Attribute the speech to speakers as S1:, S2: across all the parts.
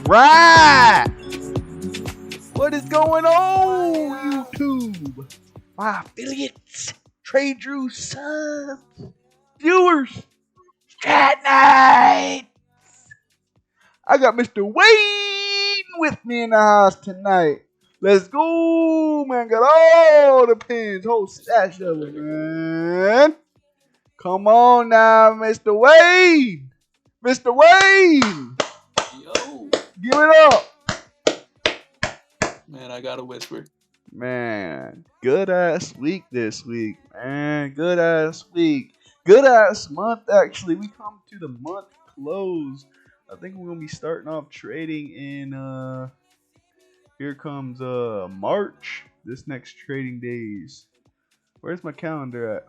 S1: right. What is going on, YouTube? My affiliates, Trade Drew subs, viewers, Chat Night. I got Mr. Wayne with me in the house tonight. Let's go, man. Got all the pins, whole stash of them, man. Come on now, Mr. Wayne. Mr. Wayne.
S2: Yo.
S1: Give it up.
S2: Man, I got a whisper.
S1: Man, good ass week this week, man. Good ass week. Good ass month, actually. We come to the month close. I think we're gonna be starting off trading in here comes March. This next trading days. Where's my calendar at?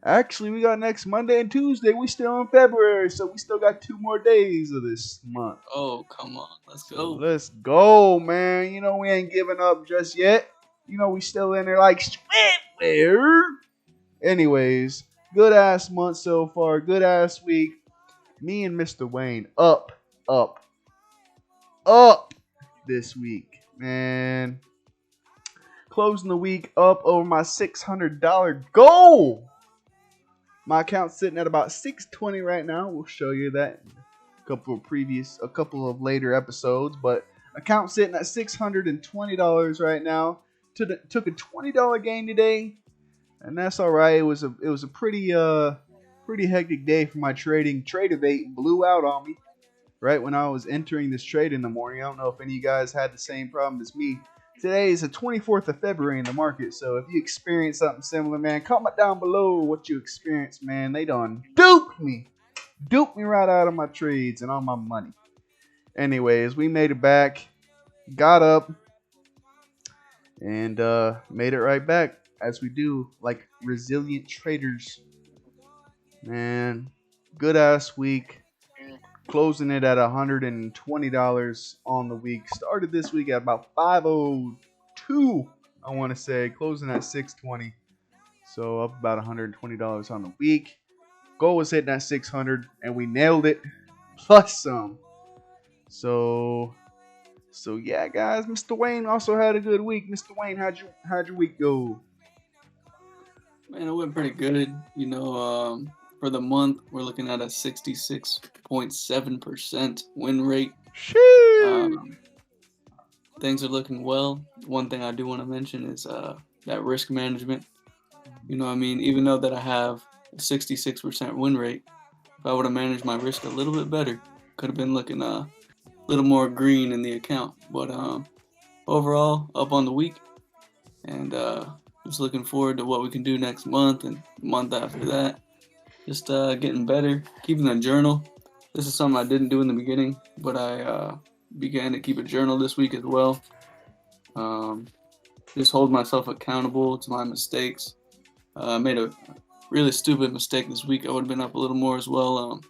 S1: Actually, we got next Monday and Tuesday. We still in February, so we still got 2 more days of this month.
S2: Oh, come on. Let's go.
S1: So let's go, man. You know, we ain't giving up just yet. You know, we still in there like swimwear. Anyways, good ass month so far. Good ass week. Me and Mr. Wayne up this week, man. Closing the week up over my $600 goal. My account's sitting at about 620 right now. We'll show you that in a couple of later episodes. But account sitting at $620 right now. Took a $20 gain today, and that's all right. It was a pretty hectic day for my trading. Trade of 8 blew out on me right when I was entering this trade in the morning. I don't know if any of you guys had the same problem as me. Today is the 24th of February in the market, so if you experience something similar, man, comment down below what you experienced, man. They done duped me right out of my trades and all my money. Anyways, we made it back, got up, and made it right back as we do, like resilient traders. Man, good ass week. Closing it at $120 on the week. Started this week at about 502, I want to say. Closing at 620. So up about $120 on the week. Goal was hitting at 600, and we nailed it. Plus some. So yeah, guys. Mr. Wayne also had a good week. Mr. Wayne, how'd your week go?
S2: Man, it went pretty good. You know, for the month, we're looking at a 66.7% win rate. Things are looking well. One thing I do want to mention is that risk management. You know what I mean? Even though that I have a 66% win rate, if I would have managed my risk a little bit better, could have been looking a little more green in the account. But overall, up on the week. And just looking forward to what we can do next month and the month after that. Just getting better, keeping a journal. This is something I didn't do in the beginning, but I began to keep a journal this week as well. Just hold myself accountable to my mistakes. I made a really stupid mistake this week. I would have been up a little more as well.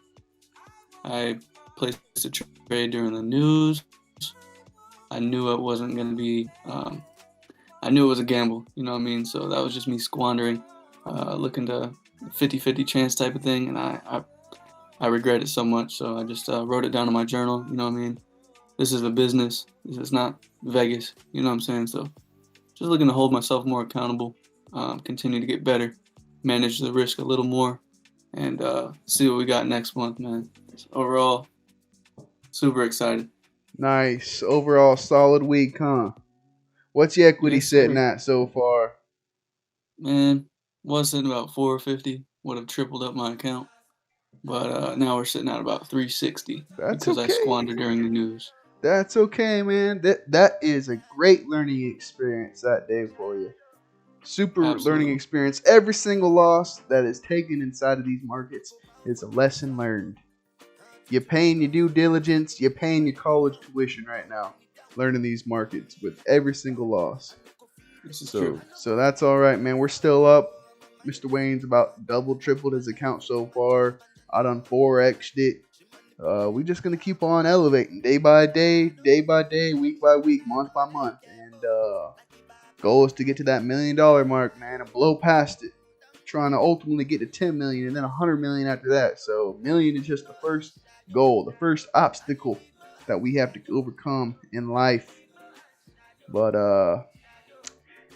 S2: I placed a trade during the news. I knew it wasn't going to be... I knew it was a gamble, you know what I mean? So that was just me squandering, looking to 50-50 chance type of thing, and I regret it so much. So I just wrote it down in my journal, you know what I mean? This is a business. This is not Vegas, you know what I'm saying? So just looking to hold myself more accountable, continue to get better, manage the risk a little more, and see what we got next month, man. So overall, super excited.
S1: Nice. Overall, solid week, huh? What's the equity sitting at so far?
S2: Man, was sitting about 450. Would have tripled up my account. But now we're sitting at about 360 because I squandered during the news.
S1: That's okay, man. That is a great learning experience that day for you. Super learning experience. Every single loss that is taken inside of these markets is a lesson learned. You're paying your due diligence. You're paying your college tuition right now. Learning these markets with every single loss.
S2: This is true.
S1: So that's all right, man. We're still up. Mr. Wayne's about tripled his account so far. I done 4x'd it. We just gonna keep on elevating day by day, week by week, month by month, and goal is to get to that $1 million mark, man, and blow past it. Trying to ultimately get to 10 million and then 100 million after that. So $1 million is just the first goal, the first obstacle that we have to overcome in life. But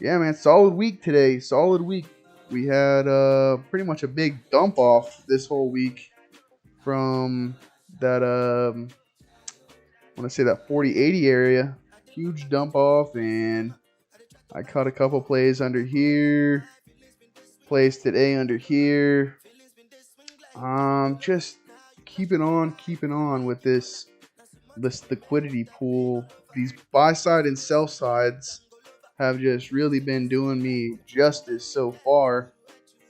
S1: yeah, man, solid week today. Solid week. We had pretty much a big dump off this whole week from that I want to say that 40-80 area. Huge dump off, and I caught a couple plays under here. Plays today under here. Just keeping on with this liquidity pool. These buy side and sell sides have just really been doing me justice so far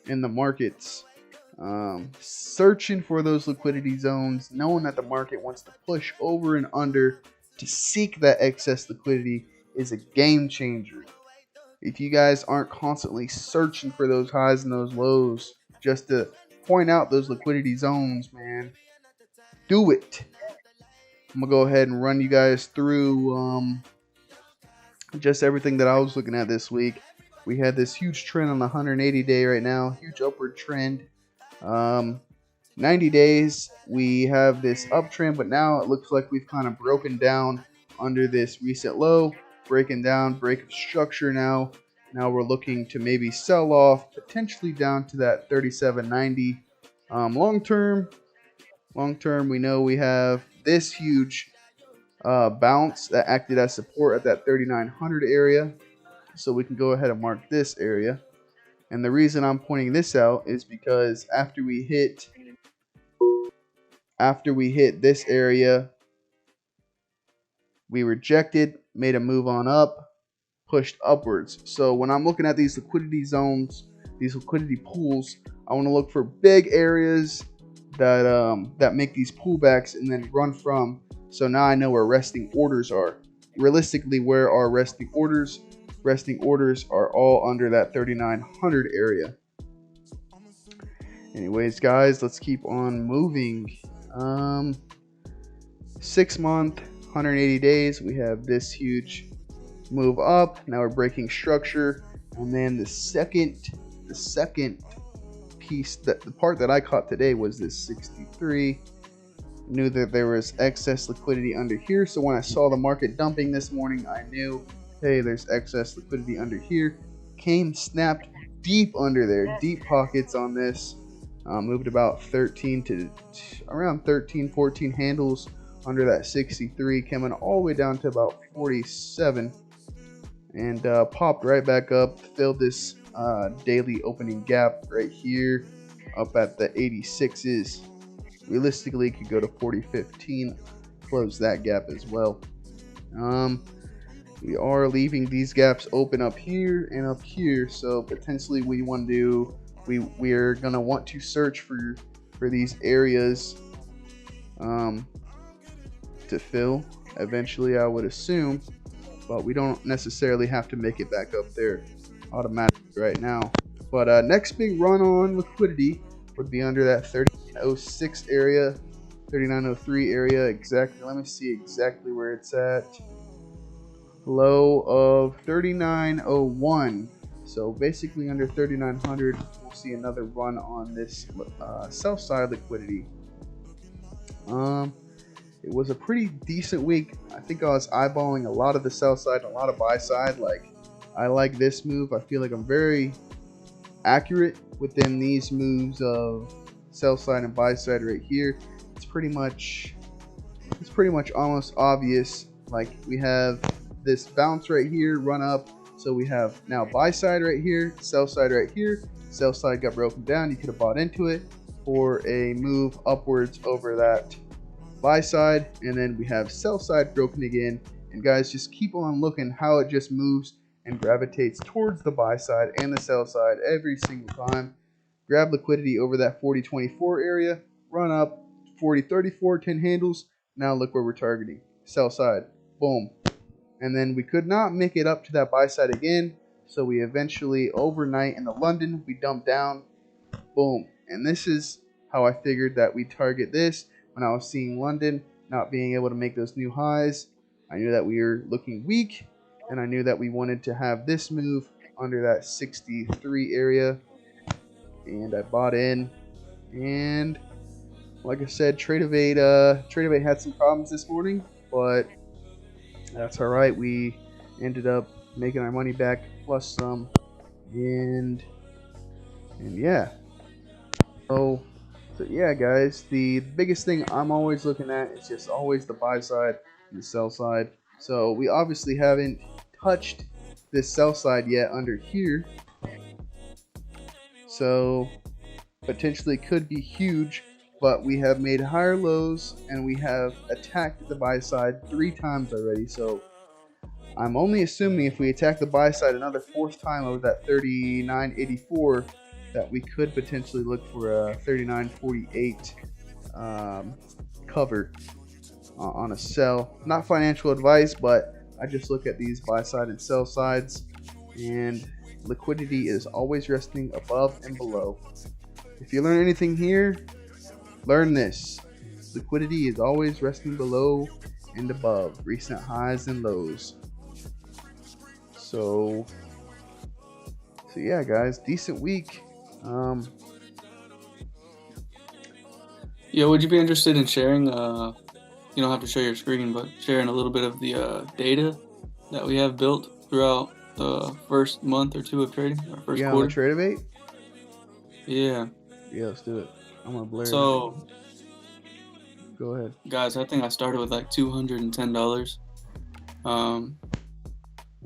S1: in the markets. Searching for those liquidity zones, knowing that the market wants to push over and under to seek that excess liquidity is a game changer. If you guys aren't constantly searching for those highs and those lows just to point out those liquidity zones, man, do it. I'm going to go ahead and run you guys through just everything that I was looking at this week. We had this huge trend on the 180 day right now, huge upward trend. 90 days, we have this uptrend, but now it looks like we've kind of broken down under this recent low, breaking down, break of structure now. Now we're looking to maybe sell off, potentially down to that 37.90. Long term, we know we have this huge bounce that acted as support at that 3900 area. So we can go ahead and mark this area. And the reason I'm pointing this out is because after we hit this area, we rejected, made a move on up, pushed upwards. So when I'm looking at these liquidity zones, these liquidity pools, I want to look for big areas that make these pullbacks and then run from. So now I know where resting orders are. Realistically, where are resting orders? Resting orders are all under that 3900 area. Anyways, guys, let's keep on moving. 6 month, 180 days, we have this huge move up. Now we're breaking structure, and then the second piece, that the part that I caught today was this 63. Knew that there was excess liquidity under here, so when I saw the market dumping this morning, I knew, hey, there's excess liquidity under here. Came, snapped deep under there, deep pockets on this. Moved about 13 to around 13, 14 handles under that 63, coming all the way down to about 47, and popped right back up, filled this daily opening gap right here up at the 86s. Realistically, could go to 40.15, close that gap as well. We are leaving these gaps open up here and up here, so potentially we want to we're gonna want to search for these areas to fill eventually, I would assume, but we don't necessarily have to make it back up there automatically right now. But next big run on liquidity would be under that 3906 area, 3903 area exactly. Let me see exactly where it's at. Low of 3901. So basically under 3900, we'll see another run on this sell side liquidity. It was a pretty decent week. I think I was eyeballing a lot of the sell side and a lot of buy side. Like, I like this move. I feel like I'm very accurate within these moves of sell side and buy side right here. It's pretty much almost obvious. Like, we have this bounce right here, run up. So we have now buy side right here, sell side right here. Sell side got broken down. You could have bought into it for a move upwards over that buy side, and then we have sell side broken again. And guys, just keep on looking how it just moves and gravitates towards the buy side and the sell side every single time. Grab liquidity over that 40.24 area, run up 40.34, 10 handles. Now look where we're targeting, sell side, boom. And then we could not make it up to that buy side again, so we eventually, overnight in the London, we dumped down, boom. And this is how I figured that we target this. When I was seeing London not being able to make those new highs, I knew that we were looking weak, and I knew that we wanted to have this move under that 63 area, and I bought in. And like I said, Trade of 8 had some problems this morning. but that's all right. We ended up making our money back plus some, and yeah. So yeah, guys. The biggest thing I'm always looking at is just always the buy side and the sell side. So we obviously haven't touched this sell side yet under here. So potentially could be huge, but we have made higher lows and we have attacked the buy side 3 times already. So I'm only assuming if we attack the buy side another 4th time over that 39.84, that we could potentially look for a 39.48 cover on a sell. Not financial advice, but I just look at these buy side and sell sides, and liquidity is always resting above and below. If you learn anything here, learn this. Liquidity is always resting below and above recent highs and lows. So yeah, guys, decent week.
S2: Yeah, would you be interested in sharing? You don't have to share your screen, but sharing a little bit of the data that we have built throughout the first month or two of trading, or first
S1: On
S2: quarter.
S1: the Trade-A-Bait?
S2: Yeah.
S1: Yeah, let's do it. I'm gonna blur it.
S2: So,
S1: Go ahead.
S2: guys, I think I started with like $210.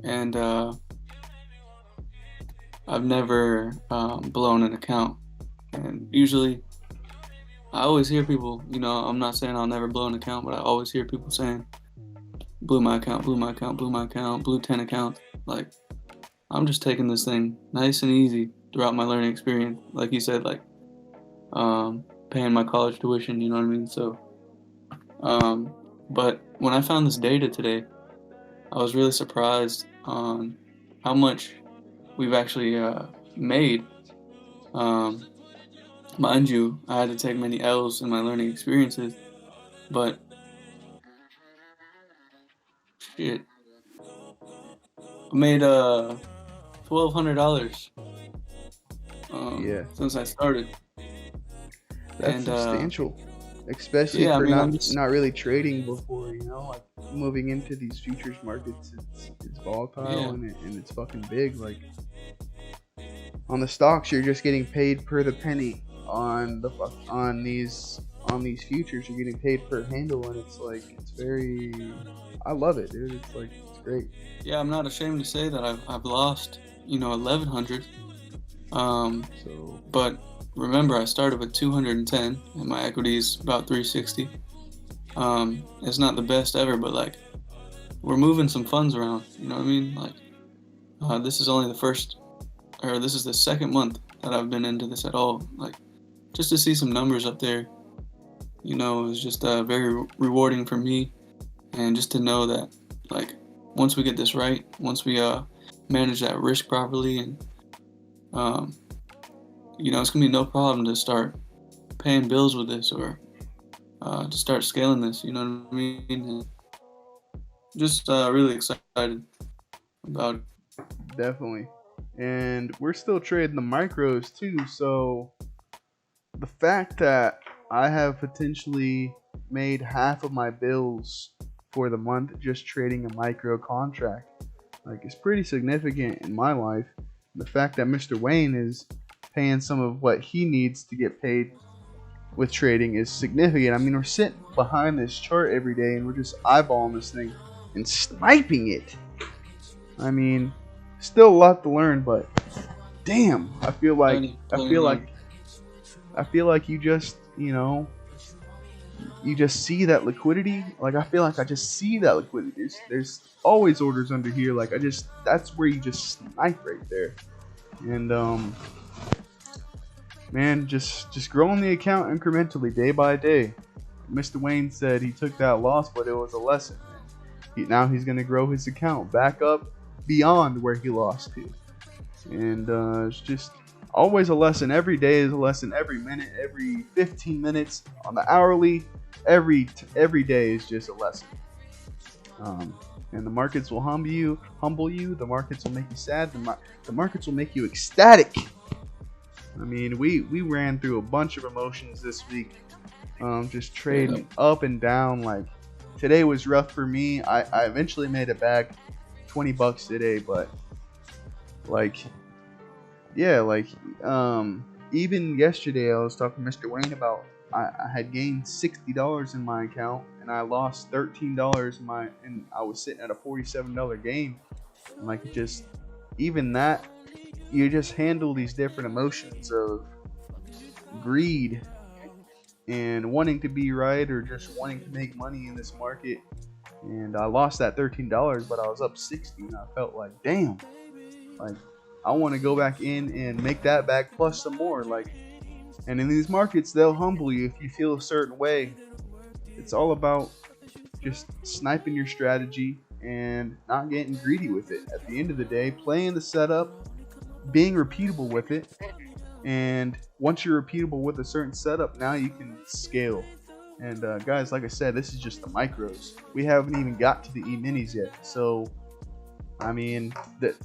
S2: And I've never blown an account. And usually, I always hear people, I'm not saying I'll never blow an account, but I always hear people saying, blew my account, blew my account, blew my account, blew 10 accounts. Like, I'm just taking this thing nice and easy throughout my learning experience. Like you said, like, paying my college tuition, you know what I mean? So, but when I found this data today, I was really surprised on how much we've actually made. Mind you, I had to take many L's in my learning experiences, but shit, I made $1,200 since I started.
S1: That's substantial, especially
S2: yeah,
S1: for
S2: I'm
S1: not really trading before. Like moving into these futures markets, it's volatile and it's fucking big. Like on the stocks, you're just getting paid per the penny. On these futures, you're getting paid per handle, and it's very. I love it, dude. It's great.
S2: Yeah, I'm not ashamed to say that I've lost, 1,100. But remember, I started with 210, and my equity is about 360. It's not the best ever, but like, we're moving some funds around. You know what I mean? Like, this is only this is the second month that I've been into this at all. Like, just to see some numbers up there, is just very rewarding for me, and just to know that, like, once we get this right, once we manage that risk properly, and it's gonna be no problem to start paying bills with this, or to start scaling this. You know what I mean? And just really excited about it.
S1: Definitely. And we're still trading the micros too, so the fact that I have potentially made half of my bills for the month just trading a micro contract, is pretty significant in my life. The fact that Mr. Wayne is paying some of what he needs to get paid with trading is significant. I mean, we're sitting behind this chart every day and we're just eyeballing this thing and sniping it. I mean, still a lot to learn, but damn, I feel like you just, you just see that liquidity. Like, I feel like I just see that liquidity. There's always orders under here. Like, that's where you just snipe right there. And, man, just growing the account incrementally day by day. Mr. Wayne said he took that loss, but it was a lesson. Now he's going to grow his account back up beyond where he lost to. And it's just always a lesson. Every day is a lesson. Every minute, every 15 minutes on the hourly, every day is just a lesson. And the markets will humble you. The markets will make you sad. The markets will make you ecstatic. I mean, we ran through a bunch of emotions this week. Just trading up and down. Like, today was rough for me. I eventually made it back $20 today, but like, yeah, like, even yesterday I was talking to Mr. Wayne about I had gained $60 in my account and I lost $13 and I was sitting at a $47 gain. And like, just even that, you just handle these different emotions of greed and wanting to be right or just wanting to make money in this market. And I lost that $13, but I was up 60 and I felt like, damn, like, I want to go back in and make that back plus some more. Like, and in these markets, they'll humble you if you feel a certain way. It's all about just sniping your strategy and not getting greedy with it. At the end of the day, playing the setup, being repeatable with it, and once you're repeatable with a certain setup, now you can scale. And guys, like I said, this is just the micros. We haven't even got to the E-minis yet. So, I mean,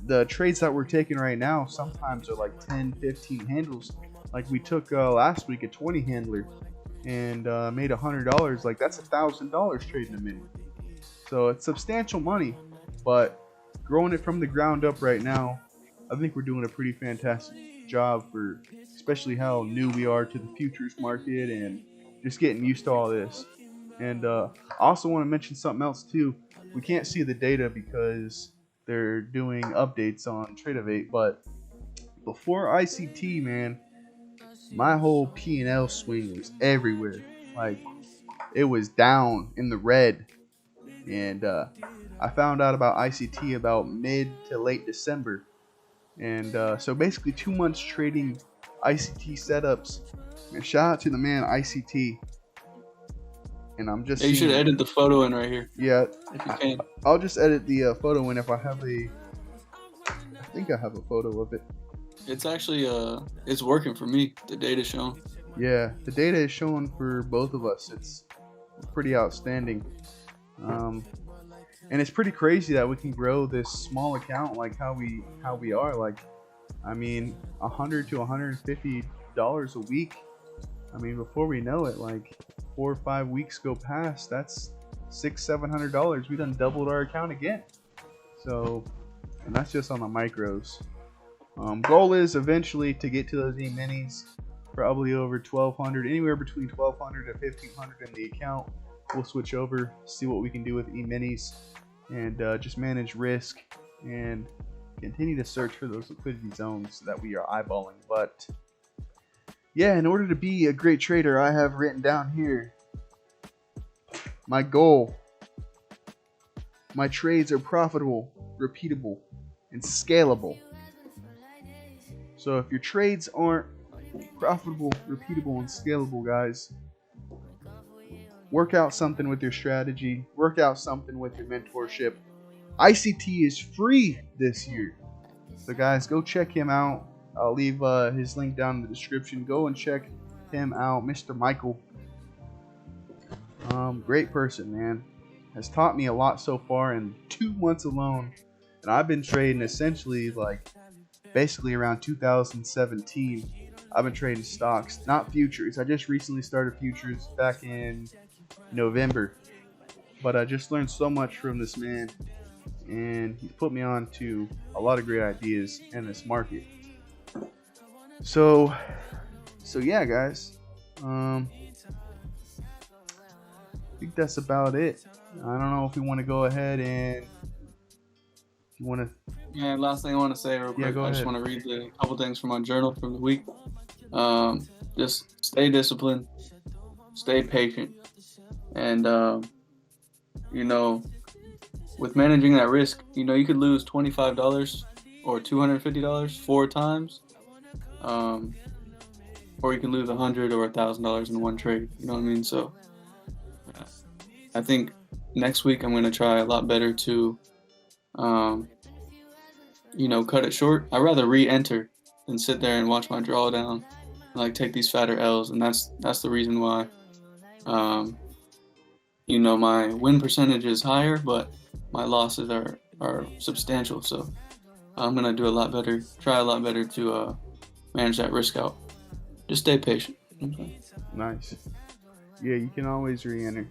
S1: the trades that we're taking right now sometimes are like 10, 15 handles. Like we took last week a 20 handler and made $100. Like that's $1,000 trading a mini. So it's substantial money, but growing it from the ground up right now, I think we're doing a pretty fantastic job for especially how new we are to the futures market and just getting used to all this. And I also want to mention something else too. We can't see the data because they're doing updates on Tradovate, but before ICT, man, my whole P&L swing was everywhere. Like, it was down in the red. And I found out about ICT about mid to late December. And so basically 2 months trading ICT setups. And shout out to the man ICT. And I'm just
S2: you should edit the photo in right here.
S1: Yeah,
S2: if you can.
S1: I'll just edit the photo in if I have I think I have a photo of it.
S2: It's actually it's working for me. The data's showing.
S1: Yeah, the data is showing for both of us. It's pretty outstanding. And it's pretty crazy that we can grow this small account like how we are. Like, I mean, $100 to $150 a week. I mean, before we know it, like 4 or 5 weeks go past, that's $600-700. We done doubled our account again. So, and that's just on the micros. Goal is eventually to get to those E-minis, probably over 1,200, anywhere between 1,200 to 1,500 in the account. We'll switch over, see what we can do with E-minis, and just manage risk and continue to search for those liquidity zones that we are eyeballing. But yeah, in order to be a great trader, I have written down here my goal. My trades are profitable, repeatable, and scalable. So if your trades aren't profitable, repeatable, and scalable, guys, work out something with your strategy. Work out something with your mentorship. ICT is free this year. So guys, go check him out. I'll leave his link down in the description. Go and check him out, Mr. Michael. Great person, man. Has taught me a lot so far in 2 months alone. And I've been trading essentially like basically around 2017. I've been trading stocks, not futures. I just recently started futures back in November. But I just learned so much from this man. And he's put me on to a lot of great ideas in this market. So yeah, guys. I think that's about it. I don't know if we want to go ahead and you want to.
S2: Yeah, last thing I want to say real quick.
S1: Yeah, go
S2: I
S1: ahead.
S2: just want to read a couple things from my journal from the week. Just stay disciplined, stay patient, and with managing that risk, you could lose $25 or $250 4 times, or you can lose $100 or $1,000 in one trade. You know what I mean? So I think next week I'm going to try a lot better to, cut it short. I'd rather re-enter than sit there and watch my drawdown, like take these fatter L's, and that's the reason why. My win percentage is higher, but my losses are substantial. So I'm gonna do try a lot better to manage that risk out. Just stay patient. Okay.
S1: Nice. Yeah, you can always re-enter.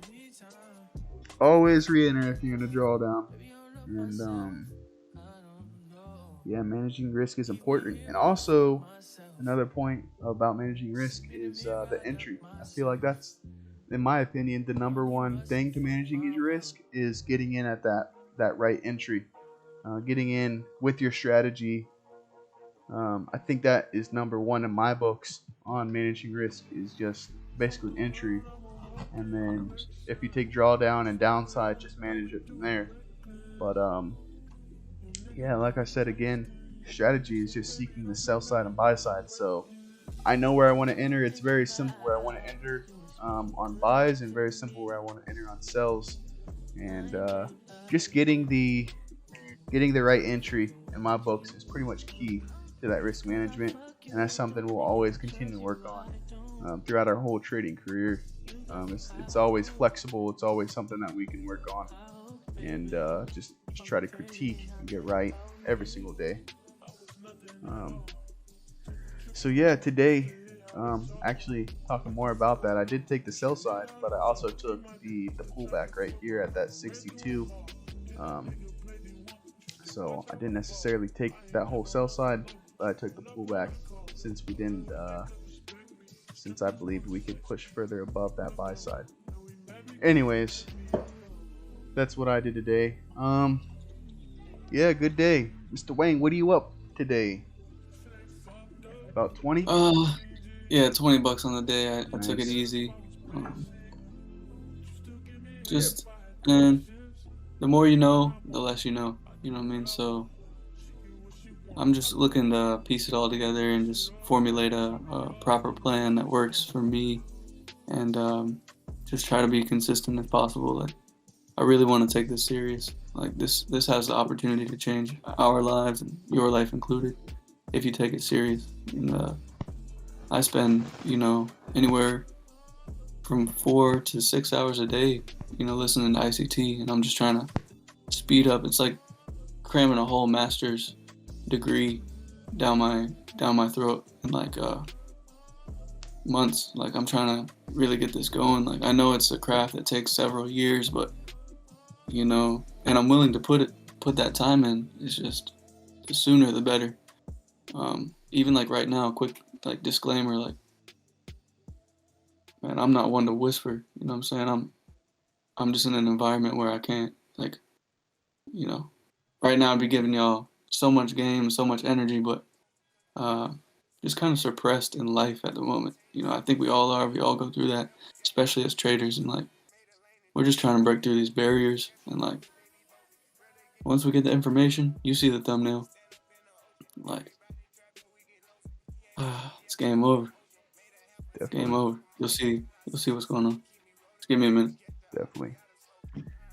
S1: always re-enter if you're gonna draw down. And yeah, managing risk is important. And also, another point about managing risk is the entry. I feel like that's, in my opinion, the number one thing to managing your risk is getting in at that right entry, getting in with your strategy. I think that is number one in my books on managing risk is just basically entry, and then if you take drawdown and downside, just manage it from there. But yeah, like I said again, strategy is just seeking the sell side and buy side. So I know where I want to enter. It's very simple where I want to enter on buys, and very simple where I want to enter on sells. And just getting the right entry in my books is pretty much key to that risk management, and that's something we'll always continue to work on throughout our whole trading career. It's always flexible. It's always something that we can work on, and just try to critique and get right every single day. So yeah, today, actually talking more about that, I did take the sell side, but I also took the pullback right here at that 62. So I didn't necessarily take that whole sell side, but I took the pullback since we didn't, since I believed we could push further above that buy side. Anyways, that's what I did today. Yeah, good day, Mr. Wayne. What are you up today? About 20?
S2: Yeah, $20 on the day. I
S1: Nice.
S2: took it easy. Just, and the more you know, the less you know. You know what I mean? So I'm just looking to piece it all together and just formulate a proper plan that works for me, and just try to be consistent if possible. Like, I really want to take this serious. Like, this has the opportunity to change our lives, and your life included, if you take it serious. And I spend, anywhere from 4 to 6 hours a day, listening to ICT, and I'm just trying to speed up. It's like cramming a whole master's degree down my throat in like months. Like, I'm trying to really get this going. Like, I know it's a craft that takes several years, but and I'm willing to put that time in. It's just the sooner the better. Even like right now, quick like disclaimer, like, man, I'm not one to whisper, you know what I'm saying? I'm just in an environment where I can't, like, right now I'd be giving y'all so much game, so much energy, but just kind of suppressed in life at the moment. I think we all are. We all go through that, especially as traders, and like, we're just trying to break through these barriers. And like, once we get the information, you see the thumbnail, like, it's game over.
S1: Definitely.
S2: Game over. You'll see what's going on. Just give me a minute.
S1: Definitely.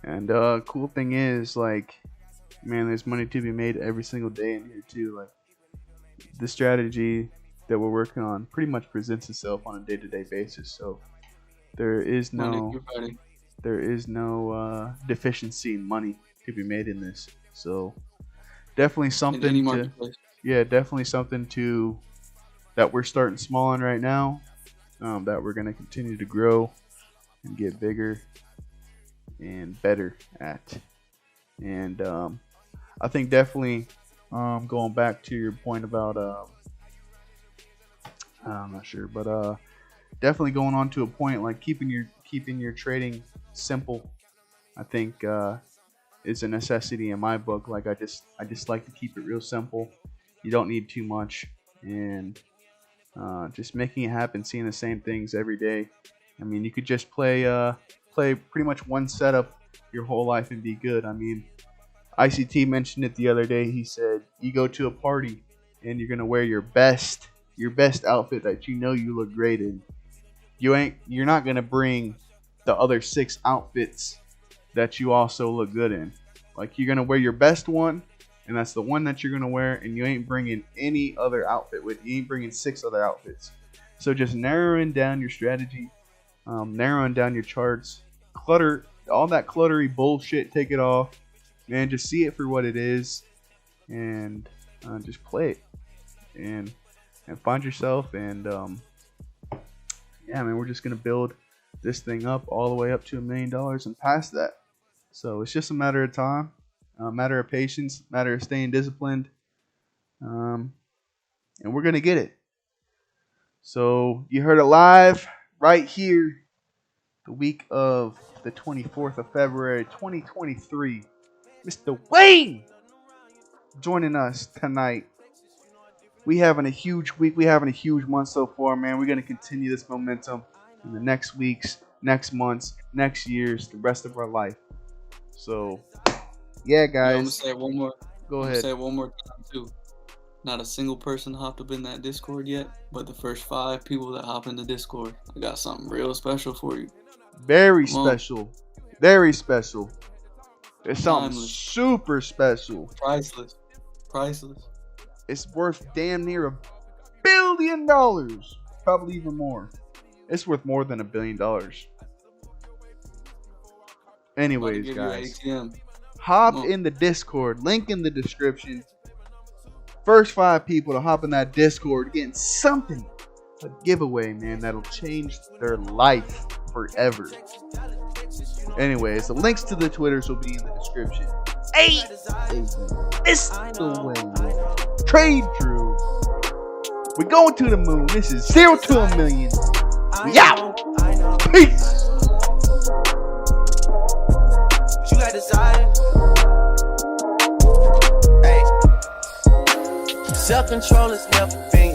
S1: And cool thing is, like, man, there's money to be made every single day in here too. Like, the strategy that we're working on pretty much presents itself on a day-to-day basis. So there is no deficiency in money to be made in this. So definitely something that we're starting small on right now, that we're going to continue to grow and get bigger and better at. And I think definitely, going back to your point about I'm not sure, but definitely going on to a point like keeping your trading simple, I think is a necessity in my book. Like, I just like to keep it real simple. You don't need too much, and just making it happen, seeing the same things every day. I mean, you could just play pretty much one setup your whole life and be good. I mean, ICT mentioned it the other day. He said, you go to a party and you're gonna wear your best outfit that you look great in. You're not gonna bring the other 6 outfits that you also look good in. Like, you're gonna wear your best one, and that's the one that you're gonna wear, and you ain't bringing any other outfit with you. You ain't bringing 6 other outfits. So just narrowing down your strategy, narrowing down your charts, all that cluttery bullshit, take it off, man. Just see it for what it is, and just play it, and find yourself. And yeah, man, we're just gonna build this thing up all the way up to $1 million and past that. So it's just a matter of time, a matter of patience, a matter of staying disciplined. And we're going to get it. So you heard it live right here, the week of the 24th of February, 2023. Mr. Wayne joining us tonight. We having a huge week. We having a huge month so far, man. We're going to continue this momentum in the next weeks, next months, next years, the rest of our life. So, yeah, guys.
S2: I'm going to say it one more.
S1: Go ahead.
S2: Say it one more time, too. Not a single person hopped up in that Discord yet, but the first 5 people that hop in the Discord, I got something real special for you.
S1: Very special. Very special. It's something
S2: Timeless.
S1: super special.
S2: Priceless.
S1: It's worth damn near $1 billion. Probably even more. It's worth more than $1 billion. Anyways, guys, hop in the Discord. Link in the description. First 5 people to hop in that Discord getting something. A giveaway, man, that'll change their life forever. Anyways, the links to the Twitters will be in the description. Hey, it's the way. Trade Drew. We're going to the moon. This is 0 to $1 million. We out. Peace. You got desire. Hey. Self-control is never been